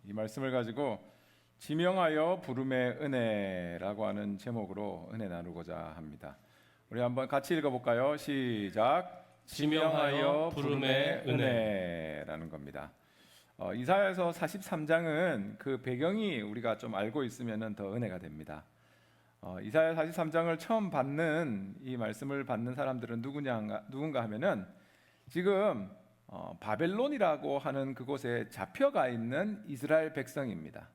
이 말씀을 가지고 지명하여 부름의 은혜라고 하는 제목으로 은혜 나누고자 합니다. 우리 한번 같이 읽어볼까요? 시작. 지명하여 부름의 은혜라는 겁니다. 이사야서 43장은 그 배경이 우리가 좀 알고 있으면 더 은혜가 됩니다. 이사야 43장을 처음 받는 이 말씀을 받는 사람들은 누군가 하면은 지금 바벨론이라고 하는 그곳에 잡혀가 있는 이스라엘 백성입니다.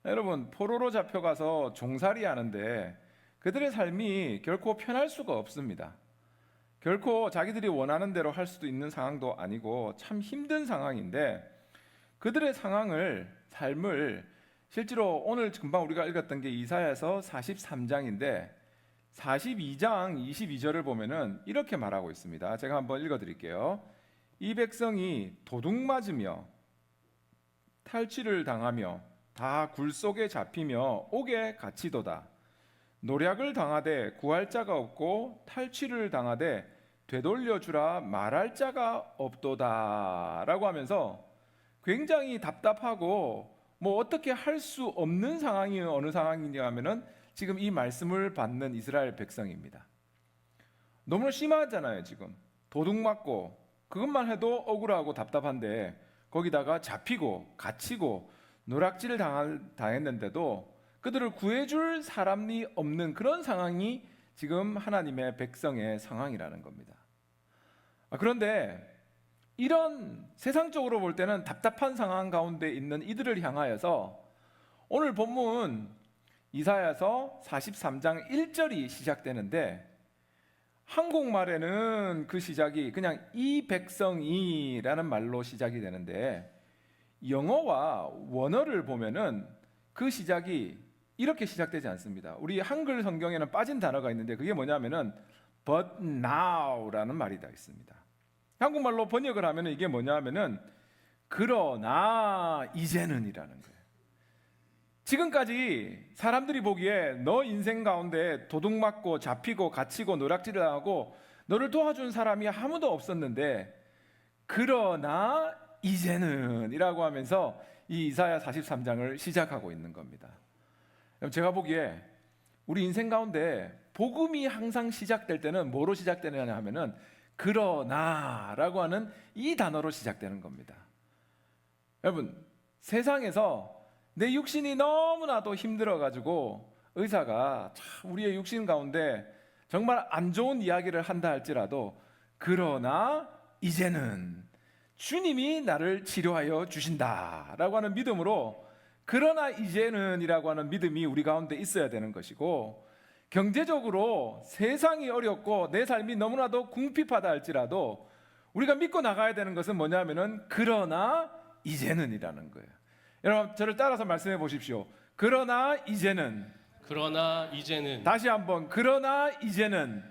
여러분, 포로로 잡혀가서 종살이 하는데 그들의 삶이 결코 편할 수가 없습니다. 결코 자기들이 원하는 대로 할 수도 있는 상황도 아니고 참 힘든 상황인데, 그들의 삶을 실제로 오늘 금방 우리가 읽었던 게 이사야서 43장인데 42장 22절을 보면은 이렇게 말하고 있습니다. 제가 한번 읽어드릴게요. 이 백성이 도둑 맞으며 탈취를 당하며 다 굴 속에 잡히며 옥에 갇히도다. 노략을 당하되 구할 자가 없고 탈취를 당하되 되돌려주라 말할 자가 없도다 라고 하면서 굉장히 답답하고 어떻게 할 수 없는 상황이 어느 상황이냐 하면은 지금 이 말씀을 받는 이스라엘 백성입니다. 너무나 심하잖아요. 지금 도둑 맞고 그것만 해도 억울하고 답답한데 거기다가 잡히고 갇히고 노략질을 당했는데도 그들을 구해줄 사람이 없는 그런 상황이 지금 하나님의 백성의 상황이라는 겁니다. 그런데 이런 세상적으로 볼 때는 답답한 상황 가운데 있는 이들을 향하여서 오늘 본문 이사야서 43장 1절이 시작되는데, 한국말에는 그 시작이 그냥 이 백성이라는 말로 시작이 되는데 영어와 원어를 보면은 그 시작이 이렇게 시작되지 않습니다. 우리 한글 성경에는 빠진 단어가 있는데 그게 뭐냐면은 but now라는 말이 다 있습니다. 한국말로 번역을 하면 이게 뭐냐면은 그러나 이제는이라는 거예요. 지금까지 사람들이 보기에 너 인생 가운데 도둑 맞고 잡히고 갇히고 노략질을 하고 너를 도와준 사람이 아무도 없었는데 그러나 이제는 이라고 하면서 이 이사야 43장을 시작하고 있는 겁니다. 제가 보기에 우리 인생 가운데 복음이 항상 시작될 때는 뭐로 시작되느냐 하면은 그러나라고 하는 이 단어로 시작되는 겁니다. 여러분, 세상에서 내 육신이 너무나도 힘들어가지고 의사가 참 우리의 육신 가운데 정말 안 좋은 이야기를 한다 할지라도 그러나 이제는 주님이 나를 치료하여 주신다라고 하는 믿음으로 그러나 이제는 이라고 하는 믿음이 우리 가운데 있어야 되는 것이고, 경제적으로 세상이 어렵고 내 삶이 너무나도 궁핍하다 할지라도 우리가 믿고 나가야 되는 것은 뭐냐면은 그러나 이제는 이라는 거예요. 여러분, 저를 따라서 말씀해 보십시오. 그러나 이제는. 다시 한번 그러나 이제는.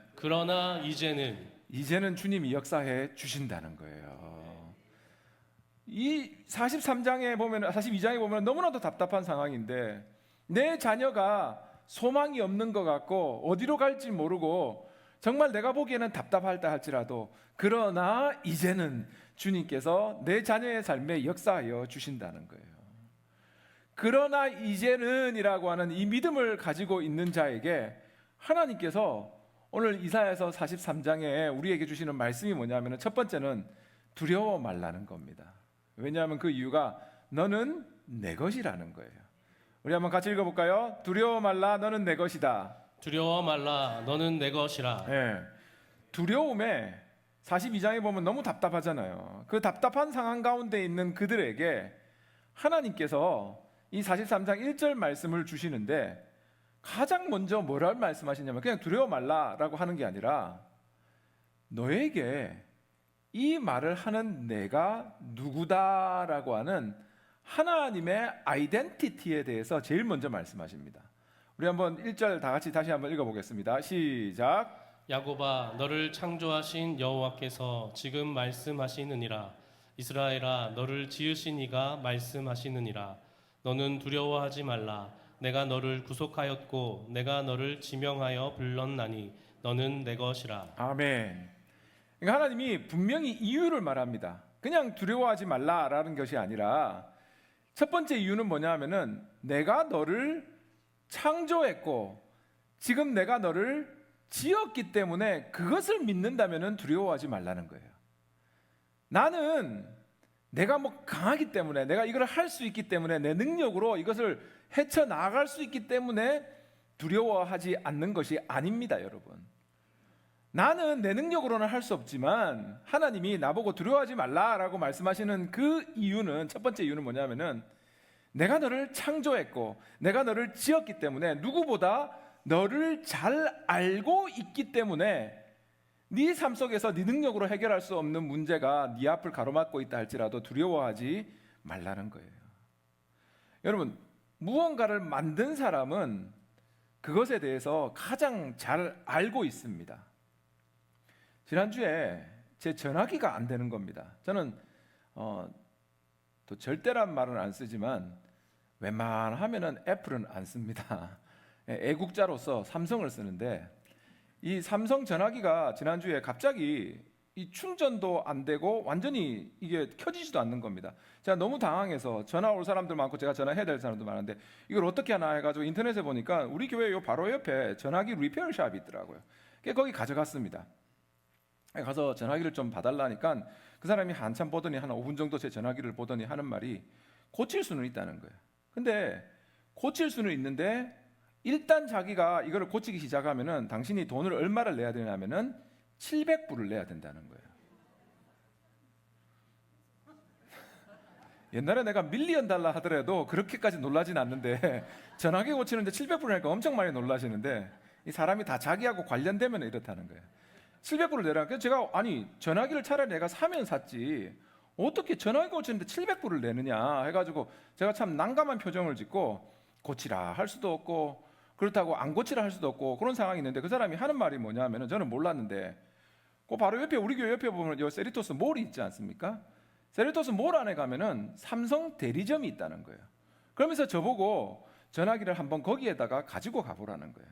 이제는 주님이 역사해 주신다는 거예요. 이 43장에 보면 42장에 보면 너무나도 답답한 상황인데 내 자녀가 소망이 없는 것 같고 어디로 갈지 모르고 정말 내가 보기에는 답답하다 할지라도 그러나 이제는 주님께서 내 자녀의 삶에 역사하여 주신다는 거예요. 그러나 이제는 이라고 하는 이 믿음을 가지고 있는 자에게 하나님께서 오늘 이사야서 43장에 우리에게 주시는 말씀이 뭐냐면 첫 번째는 두려워 말라는 겁니다. 왜냐하면 그 이유가 너는 내 것이라는 거예요. 우리 한번 같이 읽어볼까요? 두려워 말라, 너는 내 것이다. 두려워 말라, 너는 내 것이라. 네. 두려움에 42장에 보면 너무 답답하잖아요. 그 답답한 상황 가운데 있는 그들에게 하나님께서 이 43장 1절 말씀을 주시는데 가장 먼저 뭐라고 말씀하시냐면 그냥 두려워 말라라고 하는 게 아니라 너에게 이 말을 하는 내가 누구다라고 하는 하나님의 아이덴티티에 대해서 제일 먼저 말씀하십니다. 우리 한번 1절 다 같이 다시 한번 읽어보겠습니다. 시작. 야곱아, 너를 창조하신 여호와께서 지금 말씀하시느니라. 이스라엘아, 너를 지으신 이가 말씀하시느니라. 너는 두려워하지 말라. 내가 너를 구속하였고 내가 너를 지명하여 불렀나니 너는 내 것이라. 아멘. 그러니까 하나님이 분명히 이유를 말합니다. 그냥 두려워하지 말라라는 것이 아니라 첫 번째 이유는 뭐냐 하면은 내가 너를 창조했고 지금 내가 너를 지었기 때문에 그것을 믿는다면은 두려워하지 말라는 거예요. 나는 내가 뭐 강하기 때문에 내가 이걸 할 수 있기 때문에 내 능력으로 이것을 헤쳐나갈 수 있기 때문에 두려워하지 않는 것이 아닙니다, 여러분. 나는 내 능력으로는 할 수 없지만 하나님이 나보고 두려워하지 말라라고 말씀하시는 그 이유는, 첫 번째 이유는 뭐냐면은 내가 너를 창조했고 내가 너를 지었기 때문에 누구보다 너를 잘 알고 있기 때문에 네 삶 속에서 네 능력으로 해결할 수 없는 문제가 네 앞을 가로막고 있다 할지라도 두려워하지 말라는 거예요. 여러분, 무언가를 만든 사람은 그것에 대해서 가장 잘 알고 있습니다. 지난주에 제 전화기가 안 되는 겁니다. 저는 또 절대란 말은 안 쓰지만 웬만하면은 애플은 안 씁니다. 애국자로서 삼성을 쓰는데 이 삼성 전화기가 지난주에 갑자기 이 충전도 안 되고 완전히 이게 켜지지도 않는 겁니다. 제가 너무 당황해서 전화 올 사람들 많고 제가 전화해야 될 사람도 많은데 이걸 어떻게 하나 해가지고 인터넷에 보니까 우리 교회 요 바로 옆에 전화기 리페어 샵이 있더라고요. 거기 가져갔습니다. 가서 전화기를 좀 봐달라니까 그 사람이 한참 보더니 한 5분 정도 제 전화기를 보더니 하는 말이 고칠 수는 있다는 거예요. 근데 고칠 수는 있는데 일단 자기가 이거를 고치기 시작하면은 당신이 돈을 얼마를 내야 되냐면은 700불을 내야 된다는 거예요. 옛날에 내가 밀리언 달러 하더라도 그렇게까지 놀라진 않는데 전화기 고치는데 700불 하니까 엄청 많이 놀라시는데 이 사람이 다 자기하고 관련되면 이렇다는 거예요. 700불을 내라. 그래서 제가 아니 전화기를 차라리 내가 사면 샀지 어떻게 전화기 고치는데 700불을 내느냐 해가지고 제가 참 난감한 표정을 짓고 고치라 할 수도 없고 그렇다고 안 고치라 할 수도 없고 그런 상황이 있는데 그 사람이 하는 말이 뭐냐면은 저는 몰랐는데 그 바로 옆에 우리 교회 옆에 보면 요 세리토스 몰이 있지 않습니까? 세리토스 몰 안에 가면은 삼성 대리점이 있다는 거예요. 그러면서 저보고 전화기를 한번 거기에다가 가지고 가보라는 거예요.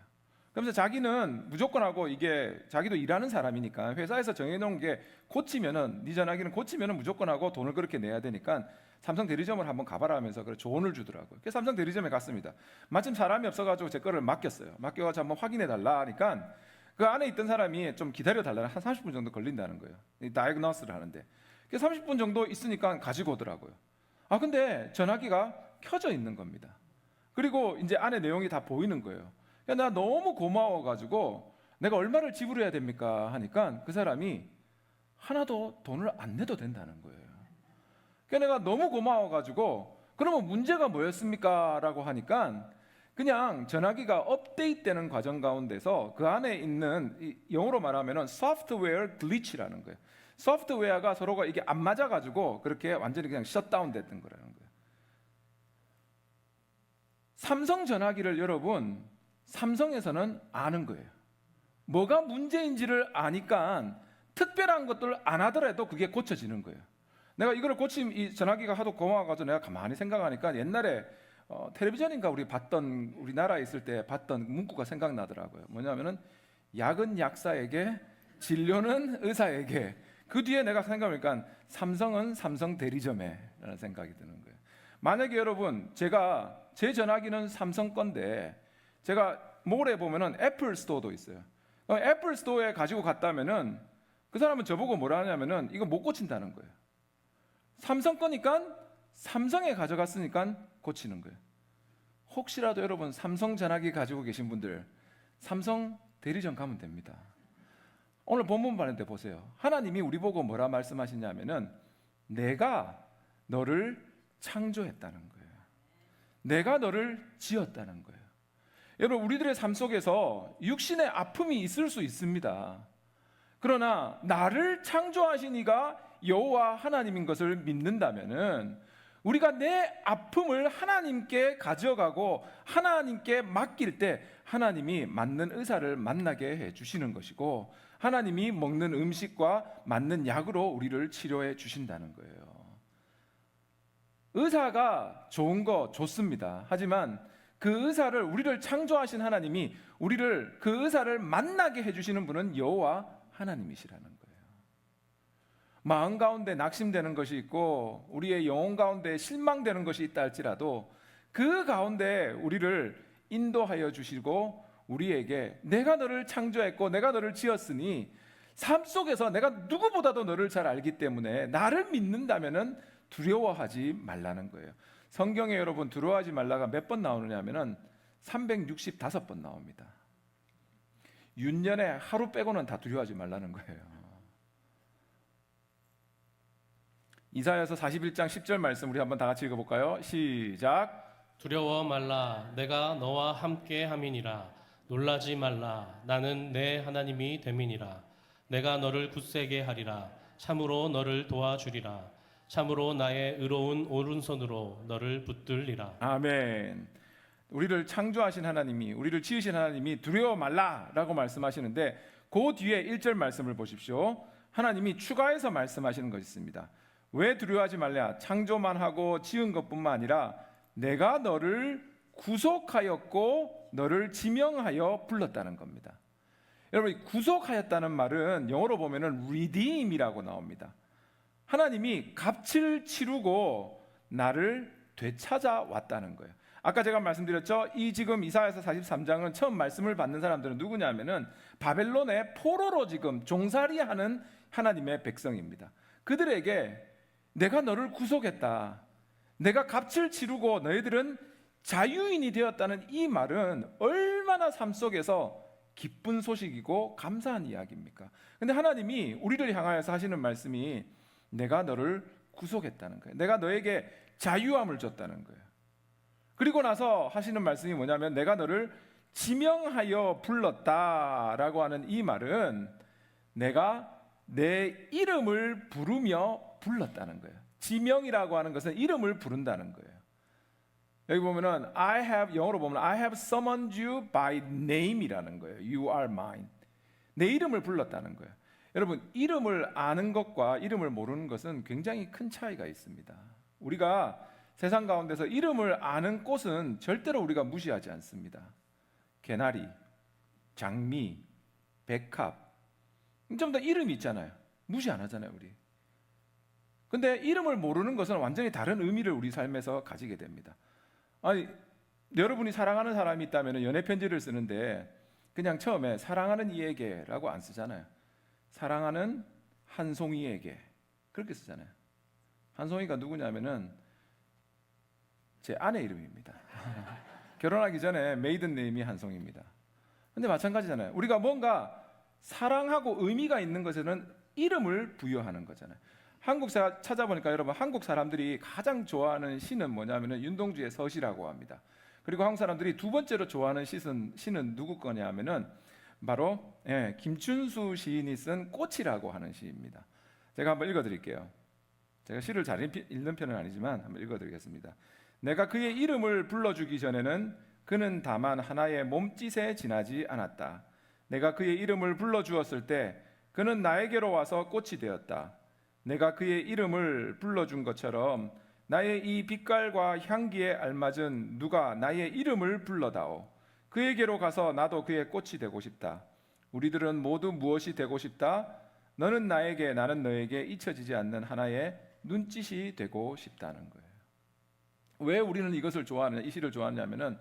그러면서 자기는 무조건 하고 이게 자기도 일하는 사람이니까 회사에서 정해놓은 게 고치면은 네 전화기는 고치면은 무조건 하고 돈을 그렇게 내야 되니까 삼성 대리점을 한번 가봐라 하면서 그래 조언을 주더라고요. 그래서 삼성 대리점에 갔습니다. 마침 사람이 없어가지고 제 거를 맡겼어요. 맡겨가지고 한번 확인해 달라 하니까 그 안에 있던 사람이 좀 기다려 달라 한 30분 정도 걸린다는 거예요. 이 다이어그노스를 하는데 30분 정도 있으니까 가지고 오더라고요. 아 근데 전화기가 켜져 있는 겁니다. 그리고 이제 안에 내용이 다 보이는 거예요. 나 너무 고마워가지고 내가 얼마를 지불해야 됩니까 하니까 그 사람이 하나도 돈을 안 내도 된다는 거예요. 내가 너무 고마워가지고 그러면 문제가 뭐였습니까? 라고 하니까 그냥 전화기가 업데이트되는 과정 가운데서 그 안에 있는 영어로 말하면 소프트웨어 글리치라는 거예요. 소프트웨어가 서로가 이게 안 맞아가지고 그렇게 완전히 그냥 셧다운 됐던 거라는 거예요. 삼성 전화기를 여러분 삼성에서는 아는 거예요. 뭐가 문제인지를 아니까 특별한 것들 안 하더라도 그게 고쳐지는 거예요. 내가 이거를 고침 이 전화기가 하도 고마워가지고 내가 가만히 생각하니까 옛날에 텔레비전인가 우리나라에 있을 때 봤던 문구가 생각나더라고요. 뭐냐면은 약은 약사에게 진료는 의사에게. 그 뒤에 내가 생각해보니까 삼성은 삼성 대리점에 라는 생각이 드는 거예요. 만약에 여러분 제가 제 전화기는 삼성 건데 제가 몰에 보면은 애플 스토어도 있어요. 애플 스토어에 가지고 갔다면은 그 사람은 저보고 뭐라 하냐면은 이거 못 고친다는 거예요. 삼성 거니까 삼성에 가져갔으니까 고치는 거예요. 혹시라도 여러분 삼성 전화기 가지고 계신 분들 삼성 대리점 가면 됩니다. 오늘 본문 봤는데 보세요. 하나님이 우리 보고 뭐라 말씀하시냐면은 내가 너를 창조했다는 거예요. 내가 너를 지었다는 거예요. 여러분 우리들의 삶 속에서 육신의 아픔이 있을 수 있습니다. 그러나 나를 창조하신 이가 여호와 하나님인 것을 믿는다면은 우리가 내 아픔을 하나님께 가져가고 하나님께 맡길 때 하나님이 맞는 의사를 만나게 해 주시는 것이고 하나님이 먹는 음식과 맞는 약으로 우리를 치료해 주신다는 거예요. 의사가 좋은 거 좋습니다. 하지만 그 의사를 우리를 창조하신 하나님이 우리를 그 의사를 만나게 해 주시는 분은 여호와 하나님이시라는 거예요. 마음 가운데 낙심되는 것이 있고 우리의 영혼 가운데 실망되는 것이 있다 할지라도 그 가운데 우리를 인도하여 주시고 우리에게 내가 너를 창조했고 내가 너를 지었으니 삶 속에서 내가 누구보다도 너를 잘 알기 때문에 나를 믿는다면은 두려워하지 말라는 거예요. 성경에 여러분 두려워하지 말라가 몇 번 나오느냐 하면은 365번 나옵니다. 윤년에 하루 빼고는 다 두려워하지 말라는 거예요. 이사야서 41장 10절 말씀 우리 한번 다 같이 읽어볼까요? 시작. 두려워 말라 내가 너와 함께 함이니라. 놀라지 말라 나는 내 하나님이 됨이니라. 내가 너를 굳세게 하리라. 참으로 너를 도와주리라. 참으로 나의 의로운 오른손으로 너를 붙들리라. 아멘. 우리를 창조하신 하나님이, 우리를 지으신 하나님이 두려워 말라라고 말씀하시는데 그 뒤에 1절 말씀을 보십시오. 하나님이 추가해서 말씀하시는 것이 있습니다. 왜 두려워하지 말랴? 창조만 하고 지은 것뿐만 아니라 내가 너를 구속하였고 너를 지명하여 불렀다는 겁니다. 여러분, 구속하였다는 말은 영어로 보면은 redeem이라고 나옵니다. 하나님이 값을 치르고 나를 되찾아왔다는 거예요. 아까 제가 말씀드렸죠. 이 지금 이사야서 43장은 처음 말씀을 받는 사람들은 누구냐면은 바벨론의 포로로 지금 종살이하는 하나님의 백성입니다. 그들에게 내가 너를 구속했다. 내가 값을 치르고 너희들은 자유인이 되었다는 이 말은 얼마나 삶 속에서 기쁜 소식이고 감사한 이야기입니까? 근데 하나님이 우리를 향하여서 하시는 말씀이 내가 너를 구속했다는 거예요. 내가 너에게 자유함을 줬다는 거예요. 그리고 나서 하시는 말씀이 뭐냐면 내가 너를 지명하여 불렀다라고 하는 이 말은 내가 내 이름을 부르며 불렀다는 거예요. 지명이라고 하는 것은 이름을 부른다는 거예요. 여기 보면은 영어로 보면 I have summoned you by name이라는 거예요. You are mine. 내 이름을 불렀다는 거예요. 여러분, 이름을 아는 것과 이름을 모르는 것은 굉장히 큰 차이가 있습니다. 우리가 세상 가운데서 이름을 아는 꽃은 절대로 우리가 무시하지 않습니다. 개나리, 장미, 백합, 좀 더 이름이 있잖아요. 무시 안 하잖아요, 우리. 근데 이름을 모르는 것은 완전히 다른 의미를 우리 삶에서 가지게 됩니다. 아니, 여러분이 사랑하는 사람이 있다면 연애 편지를 쓰는데 그냥 처음에 사랑하는 이에게라고 안 쓰잖아요. 사랑하는 한송이에게 그렇게 쓰잖아요. 한송이가 누구냐면은 제 아내 이름입니다. 결혼하기 전에 메이든 네임이 한송입니다. 근데 마찬가지잖아요. 우리가 뭔가 사랑하고 의미가 있는 것에는 이름을 부여하는 거잖아요. 한국 찾아보니까 여러분 한국 사람들이 가장 좋아하는 시는 뭐냐면은 윤동주의 서시라고 합니다. 그리고 한국 사람들이 두 번째로 좋아하는 시는 누구 거냐면은 바로 김춘수 시인이 쓴 꽃이라고 하는 시입니다. 제가 한번 읽어드릴게요. 제가 시를 잘 읽는 편은 아니지만 한번 읽어드리겠습니다. 내가 그의 이름을 불러주기 전에는 그는 다만 하나의 몸짓에 지나지 않았다. 내가 그의 이름을 불러주었을 때 그는 나에게로 와서 꽃이 되었다. 내가 그의 이름을 불러준 것처럼 나의 이 빛깔과 향기에 알맞은 누가 나의 이름을 불러다오. 그에게로 가서 나도 그의 꽃이 되고 싶다. 우리들은 모두 무엇이 되고 싶다? 너는 나에게 나는 너에게 잊혀지지 않는 하나의 눈짓이 되고 싶다는 거예요. 왜 우리는 이것을 좋아하느냐, 이 시를 좋아하냐면은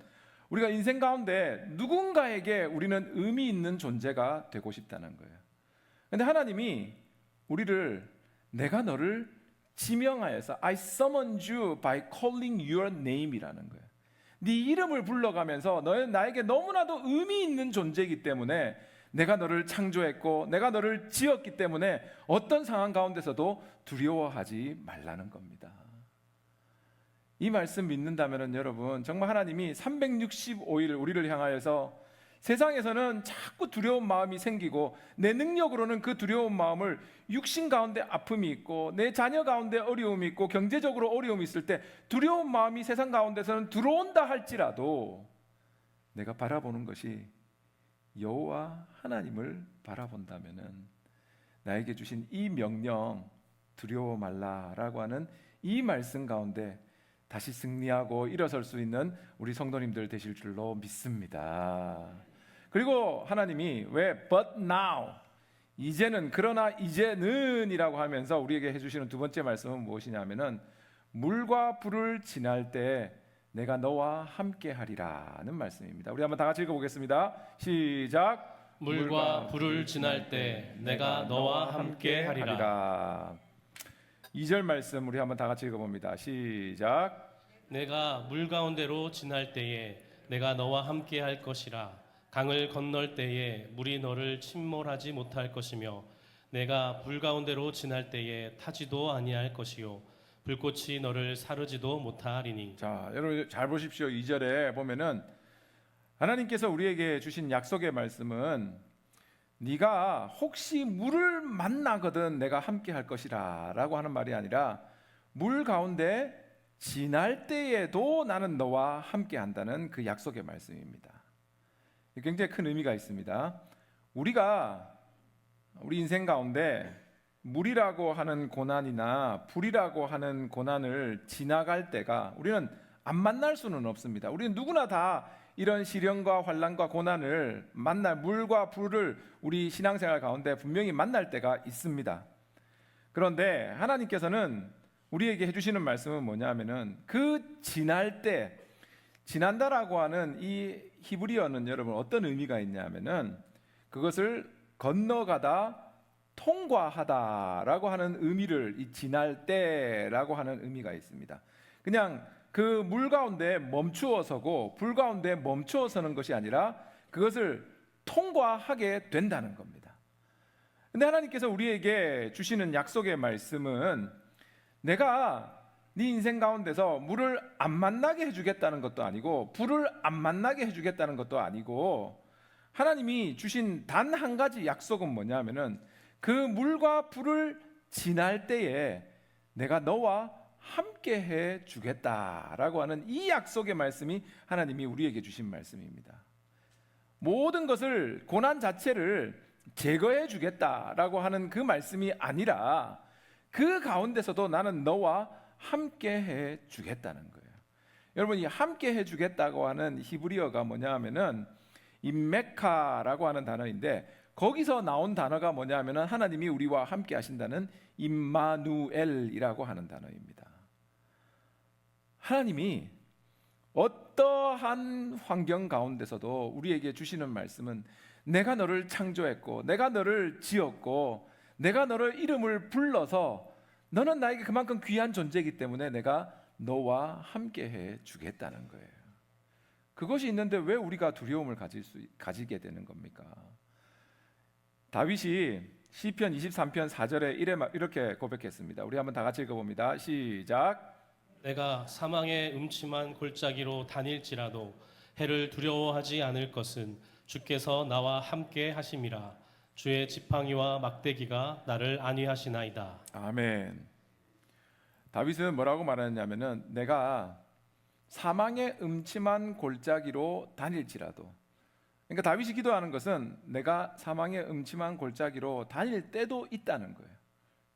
우리가 인생 가운데 누군가에게 우리는 의미 있는 존재가 되고 싶다는 거예요. 근데 하나님이 우리를 내가 너를 지명하여서 I summoned you by calling your name이라는 거예요. 네 이름을 불러가면서 너는 나에게 너무나도 의미 있는 존재이기 때문에 내가 너를 창조했고 내가 너를 지었기 때문에 어떤 상황 가운데서도 두려워하지 말라는 겁니다. 이 말씀 믿는다면 여러분 정말 하나님이 365일 우리를 향하여서 세상에서는 자꾸 두려운 마음이 생기고 내 능력으로는 그 두려운 마음을 육신 가운데 아픔이 있고 내 자녀 가운데 어려움이 있고 경제적으로 어려움이 있을 때 두려운 마음이 세상 가운데서는 들어온다 할지라도 내가 바라보는 것이 여호와 하나님을 바라본다면은 나에게 주신 이 명령 두려워 말라라고 하는 이 말씀 가운데 다시 승리하고 일어설 수 있는 우리 성도님들 되실 줄로 믿습니다. 그리고 하나님이 왜 but now 이제는 그러나 이제는이라고 하면서 우리에게 해주시는 두 번째 말씀은 무엇이냐면은 물과 불을 지날 때 내가 너와 함께하리라는 말씀입니다. 우리 한번 다 같이 읽어보겠습니다. 시작. 물과 불을 지날 때 내가 너와 함께 하리라. 2절 말씀 우리 한번 다 같이 읽어봅니다. 시작. 내가 물 가운데로 지날 때에 내가 너와 함께 할 것이라. 강을 건널 때에 물이 너를 침몰하지 못할 것이며 내가 불 가운데로 지날 때에 타지도 아니할 것이요 불꽃이 너를 사르지도 못하리니. 자, 여러분 잘 보십시오. 2절에 보면은 하나님께서 우리에게 주신 약속의 말씀은 네가 혹시 물을 만나거든 내가 함께 할 것이라 라고 하는 말이 아니라 물 가운데 지날 때에도 나는 너와 함께 한다는 그 약속의 말씀입니다. 굉장히 큰 의미가 있습니다. 우리가 우리 인생 가운데 물이라고 하는 고난이나 불이라고 하는 고난을 지나갈 때가 우리는 안 만날 수는 없습니다. 우리는 누구나 다 이런 시련과 환난과 고난을 만날 물과 불을 우리 신앙생활 가운데 분명히 만날 때가 있습니다. 그런데 하나님께서는 우리에게 해주시는 말씀은 뭐냐면은 그 지날 때 지난다라고 하는 이 히브리어는 여러분 어떤 의미가 있냐면은 그것을 건너가다 통과하다라고 하는 의미를 이 지날 때라고 하는 의미가 있습니다. 그냥 그 물 가운데 멈추어 서고 불 가운데 멈추어 서는 것이 아니라 그것을 통과하게 된다는 겁니다. 근데 하나님께서 우리에게 주시는 약속의 말씀은 내가 네 인생 가운데서 물을 안 만나게 해주겠다는 것도 아니고 불을 안 만나게 해주겠다는 것도 아니고 하나님이 주신 단 한 가지 약속은 뭐냐면은 그 물과 불을 지날 때에 내가 너와 함께 해 주겠다라고 하는 이 약속의 말씀이 하나님이 우리에게 주신 말씀입니다. 모든 것을 고난 자체를 제거해 주겠다라고 하는 그 말씀이 아니라 그 가운데서도 나는 너와 함께 해 주겠다는 거예요. 여러분 이 함께 해 주겠다고 하는 히브리어가 뭐냐 하면은 이 메카라고 하는 단어인데 거기서 나온 단어가 뭐냐 하면은 하나님이 우리와 함께 하신다는 임마누엘이라고 하는 단어입니다. 하나님이 어떠한 환경 가운데서도 우리에게 주시는 말씀은 내가 너를 창조했고 내가 너를 지었고 내가 너를 이름을 불러서 너는 나에게 그만큼 귀한 존재이기 때문에 내가 너와 함께 해 주겠다는 거예요. 그것이 있는데 왜 우리가 두려움을 가지게 되는 겁니까? 다윗이 시편 23편 4절에 이렇게 고백했습니다. 우리 한번 다 같이 읽어봅니다. 시작. 내가 사망의 음침한 골짜기로 다닐지라도 해를 두려워하지 않을 것은 주께서 나와 함께 하심이라. 주의 지팡이와 막대기가 나를 안위하시나이다. 아멘. 다윗은 뭐라고 말하냐면은 내가 사망의 음침한 골짜기로 다닐지라도, 그러니까 다윗이 기도하는 것은 내가 사망의 음침한 골짜기로 다닐 때도 있다는 거예요.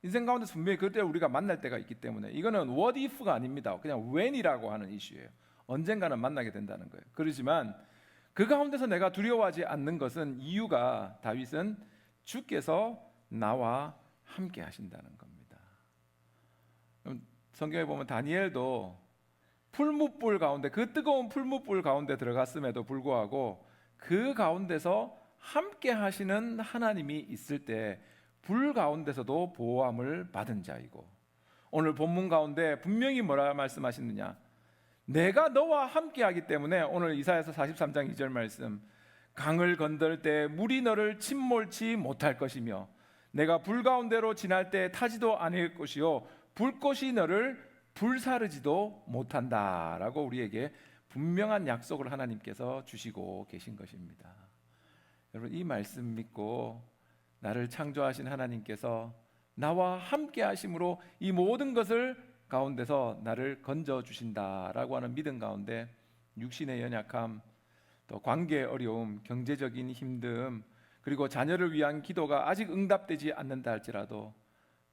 인생 가운데 분명히 그때 우리가 만날 때가 있기 때문에 이거는 what if가 아닙니다. 그냥 when이라고 하는 이슈예요. 언젠가는 만나게 된다는 거예요. 그렇지만 그 가운데서 내가 두려워하지 않는 것은 이유가 다윗은 주께서 나와 함께 하신다는 겁니다. 성경에 보면 다니엘도 풀무불 가운데 그 뜨거운 풀무불 가운데 들어갔음에도 불구하고 그 가운데서 함께 하시는 하나님이 있을 때 불 가운데서도 보호함을 받은 자이고, 오늘 본문 가운데 분명히 뭐라 말씀하시느냐, 내가 너와 함께 하기 때문에 오늘 이사야서 43장 2절 말씀, 강을 건들 때 물이 너를 침몰치 못할 것이며 내가 불 가운데로 지날 때 타지도 않을 것이요 불꽃이 너를 불사르지도 못한다라고 우리에게 분명한 약속을 하나님께서 주시고 계신 것입니다. 여러분 이 말씀 믿고 나를 창조하신 하나님께서 나와 함께 하심으로 이 모든 것을 가운데서 나를 건져 주신다라고 하는 믿음 가운데 육신의 연약함, 또 관계의 어려움, 경제적인 힘듦, 그리고 자녀를 위한 기도가 아직 응답되지 않는다 할지라도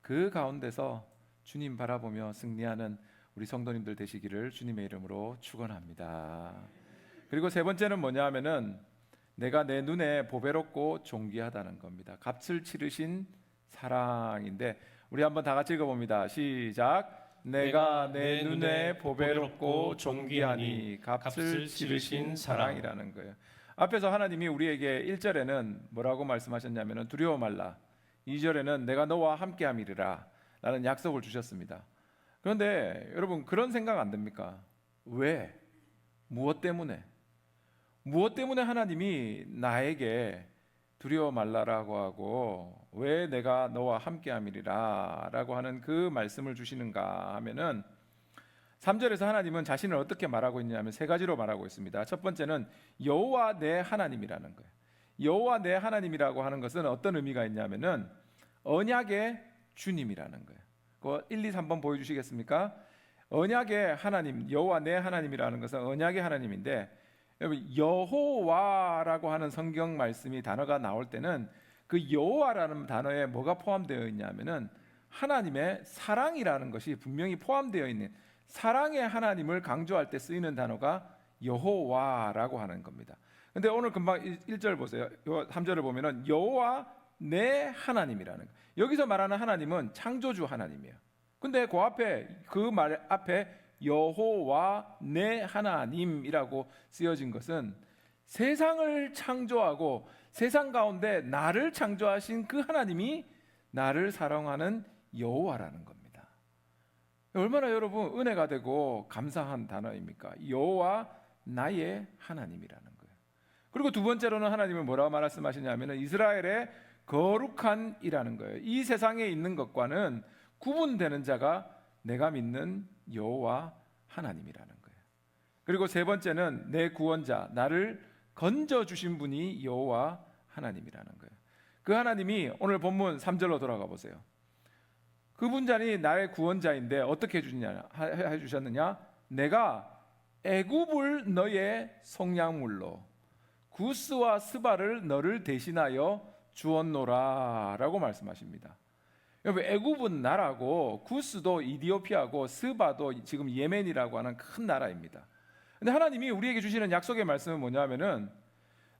그 가운데서 주님 바라보며 승리하는 우리 성도님들 되시기를 주님의 이름으로 축원합니다. 그리고 세 번째는 뭐냐 하면은 내가 내 눈에 보배롭고 존귀하다는 겁니다. 값을 치르신 사랑인데 우리 한번 다 같이 읽어봅니다. 시작. 내가 내 눈에 보배롭고 존귀하니 값을 치르신 사랑이라는 거예요. 앞에서 하나님이 우리에게 1절에는 뭐라고 말씀하셨냐면 두려워 말라. 2절에는 내가 너와 함께함이리라 라는 약속을 주셨습니다. 그런데 여러분 그런 생각 안 듭니까? 왜? 무엇 때문에? 무엇 때문에 하나님이 나에게 두려워 말라라고 하고 왜 내가 너와 함께함이리라 라고 하는 그 말씀을 주시는가 하면은 3절에서 하나님은 자신을 어떻게 말하고 있냐면 세 가지로 말하고 있습니다. 첫 번째는 여호와 내 하나님이라는 거예요. 여호와 내 하나님이라고 하는 것은 어떤 의미가 있냐면은 언약의 주님이라는 거예요. 그 1, 2, 3번 보여주시겠습니까? 언약의 하나님, 여호와 내 하나님이라는 것은 언약의 하나님인데 여러분 여호와라고 하는 성경 말씀이 단어가 나올 때는 그 여호와라는 단어에 뭐가 포함되어 있냐면은 하나님의 사랑이라는 것이 분명히 포함되어 있는 사랑의 하나님을 강조할 때 쓰이는 단어가 여호와라고 하는 겁니다. 근데 오늘 금방 1절 보세요. 3절을 보면은 여호와 내 하나님이라는 거예요. 여기서 말하는 하나님은 창조주 하나님이에요. 근데 그 앞에 그 말 앞에 여호와 내 하나님이라고 쓰여진 것은 세상을 창조하고 세상 가운데 나를 창조하신 그 하나님이 나를 사랑하는 여호와라는 겁니다. 얼마나 여러분 은혜가 되고 감사한 단어입니까? 여호와 나의 하나님이라는 거예요. 그리고 두 번째로는 하나님은 뭐라고 말씀하시냐면 이스라엘의 거룩한 이라는 거예요. 이 세상에 있는 것과는 구분되는 자가 내가 믿는 여호와 하나님이라는 거예요. 그리고 세 번째는 내 구원자, 나를 건져 주신 분이 여호와 하나님이라는 거예요. 그 하나님이 오늘 본문 3절로 돌아가 보세요. 그분자니 나의 구원자인데 어떻게 해주셨느냐? 내가 애굽을 너의 속량물로 구스와 스바를 너를 대신하여 주었노라라고 말씀하십니다. 여러분 애굽은 나라고 구스도 이디오피아고 스바도 지금 예멘이라고 하는 큰 나라입니다. 근데 하나님이 우리에게 주시는 약속의 말씀은 뭐냐면은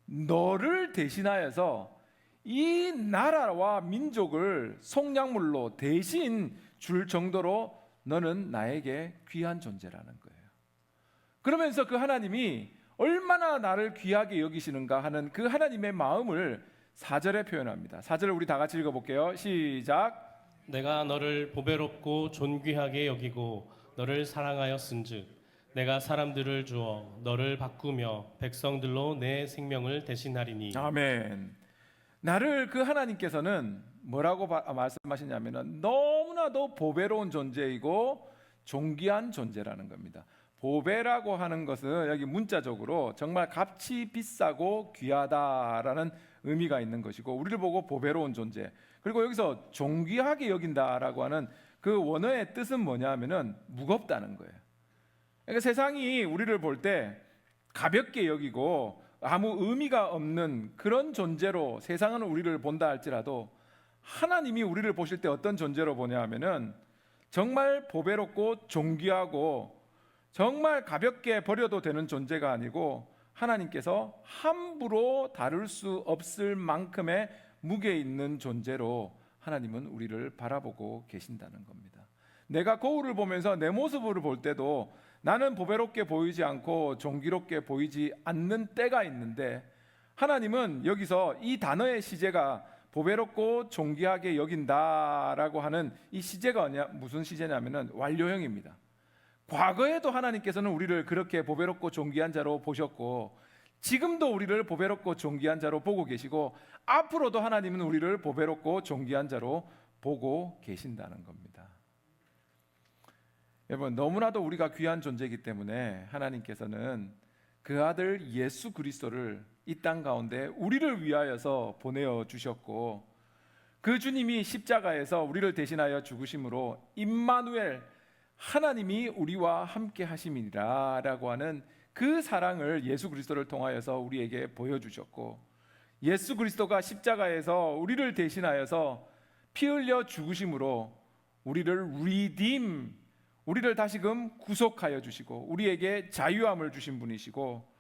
너를 대신하여서 이 나라와 민족을 속량물로 대신 줄 정도로 너는 나에게 귀한 존재라는 거예요. 그러면서 그 하나님이 얼마나 나를 귀하게 여기시는가 하는 그 하나님의 마음을 4절에 표현합니다. 4절을 우리 다 같이 읽어볼게요. 시작. 내가 너를 보배롭고 존귀하게 여기고 너를 사랑하였은즉 내가 사람들을 주어 너를 바꾸며 백성들로 내 생명을 대신하리니. 아멘. 나를 그 하나님께서는 뭐라고 말씀하시냐면은 너무나도 보배로운 존재이고 존귀한 존재라는 겁니다. 보배라고 하는 것은 여기 문자적으로 정말 값이 비싸고 귀하다라는 의미가 있는 것이고 우리를 보고 보배로운 존재, 그리고 여기서 존귀하게 여긴다라고 하는 그 원어의 뜻은 뭐냐면은 무겁다는 거예요. 그러니까 세상이 우리를 볼 때 가볍게 여기고 아무 의미가 없는 그런 존재로 세상은 우리를 본다 할지라도 하나님이 우리를 보실 때 어떤 존재로 보냐 하면은 정말 보배롭고 존귀하고 정말 가볍게 버려도 되는 존재가 아니고 하나님께서 함부로 다룰 수 없을 만큼의 무게 있는 존재로 하나님은 우리를 바라보고 계신다는 겁니다. 내가 거울을 보면서 내 모습을 볼 때도 나는 보배롭게 보이지 않고 존귀롭게 보이지 않는 때가 있는데 하나님은 여기서 이 단어의 시제가 보배롭고 존귀하게 여긴다라고 하는 이 시제가 무슨 시제냐면은 완료형입니다. 과거에도 하나님께서는 우리를 그렇게 보배롭고 존귀한 자로 보셨고 지금도 우리를 보배롭고 존귀한 자로 보고 계시고 앞으로도 하나님은 우리를 보배롭고 존귀한 자로 보고 계신다는 겁니다. 여러분 너무나도 우리가 귀한 존재이기 때문에 하나님께서는 그 아들 예수 그리스도를 이 땅 가운데 우리를 위하여서 보내어 주셨고 그 주님이 십자가에서 우리를 대신하여 죽으심으로 임마누엘 하나님이 우리와 함께 하심이니라 라고 하는 그 사랑을 예수 그리스도를 통하여서 우리에게 보여주셨고 예수 그리스도가 십자가에서 우리를 대신하여서 피 흘려 죽으심으로 우리를 redeem, 우리를 다시금 구속하여 주시고 우리에게 자유함을 주신 분이시고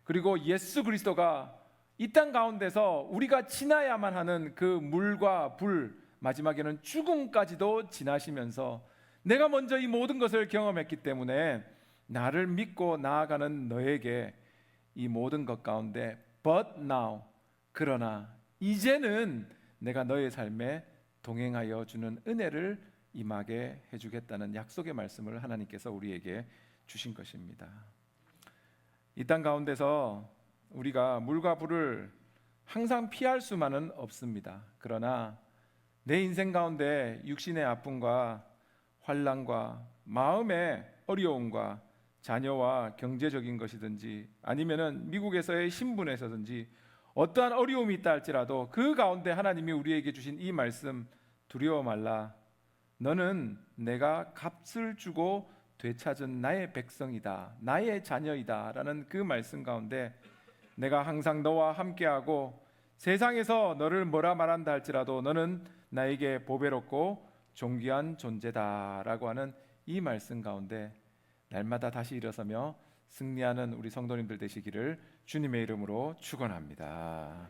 그리고 예수 그리스도가 이 땅 가운데서 우리가 지나야만 하는 그 물과 불, 마지막에는 죽음까지도 지나시면서 내가 먼저 이 모든 것을 경험했기 때문에 나를 믿고 나아가는 너에게 이 모든 것 가운데 but now, 그러나 이제는 내가 너의 삶에 동행하여 주는 은혜를 임하게 해주겠다는 약속의 말씀을 하나님께서 우리에게 주신 것입니다. 이 땅 가운데서 우리가 물과 불을 항상 피할 수만은 없습니다. 그러나 내 인생 가운데 육신의 아픔과 환난과 마음의 어려움과 자녀와 경제적인 것이든지 아니면은 미국에서의 신분에서든지 어떠한 어려움이 있다 할지라도 그 가운데 하나님이 우리에게 주신 이 말씀, 두려워 말라. 너는 내가 값을 주고 되찾은 나의 백성이다, 나의 자녀이다 라는 그 말씀 가운데 내가 항상 너와 함께하고 세상에서 너를 뭐라 말한다 할지라도 너는 나에게 보배롭고 존귀한 존재다 라고 하는 이 말씀 가운데 날마다 다시 일어서며 승리하는 우리 성도님들 되시기를 주님의 이름으로 축원합니다.